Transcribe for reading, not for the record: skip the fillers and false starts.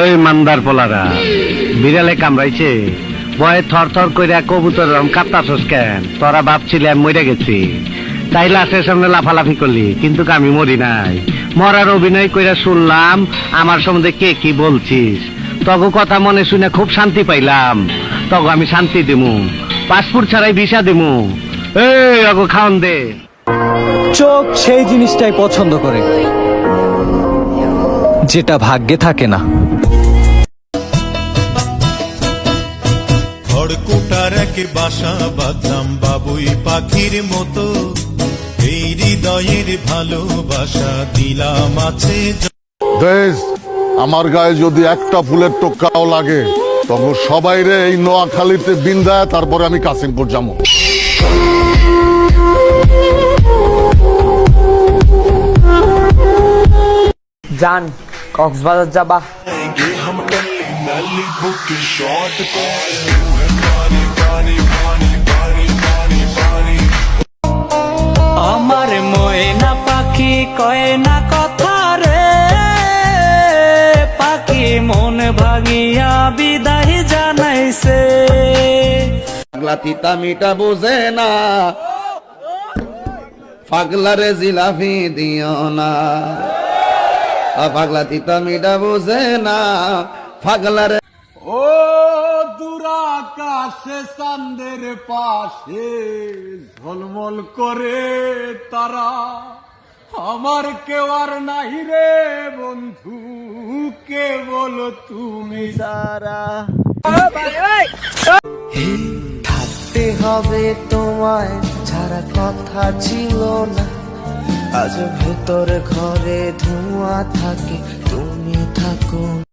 ওই মান্দার পোলারা বিড়ালে কামড়াইছে, ভয়ে থর থর কইরা কবুতর কাঁপতাছস কেন? তোরা ভাবছিলি আমি মরে গেছি, তাই লাশের সামনে লাফালাফি করলি, কিন্তু আমি মরি নাই। মরার অভিনয় কইরা শুনলাম আমার সম্বন্ধে কে কি বলছিস। তগো কথা মনে শুনে খুব শান্তি পাইলাম। তগো আমি শান্তি দিমু, পাসপোর্ট ছাড়াই ভিসা দিমু। এই অগো খাওন দে। চোখ সেই জিনিসটাই পছন্দ করে যেটা ভাগ্যে থাকে না। খড়কুটার এক বাসা বাঁধলাম বাবুই পাখির মতো, এই হৃদয়ের ভালোবাসা দিলাম আছে। দেশ আমার গায়ে যদি একটা ফুলের টোকাও লাগে তখন সবাই রে এই নোয়াখালীতে বিন্দায়, তারপরে আমি কাশিমপুর যাবো। জান কক্সবাজার যাবা? আমার ময়না পাখি কয় না কথা রে, পাখি মন ভাঙিয়া বিদায় জানাইছে। পাগলা তিতা মিটা বোঝে না, পাগলারে জিলাপি দিও না। পাগলা তিতা মিটা বোঝে না, পাগলারে। ও দুরাকাশে চাঁদের পাশে ঝলমল করে তারা, আমার কেউ আর নাই রে বন্ধু, কেবল তুমি সারা। থাকতে হবে তোমায় ছাড়া কথা ছিল না, আজ ভেতর ঘরে ধোঁয়া থাকে, তুমি থাকো।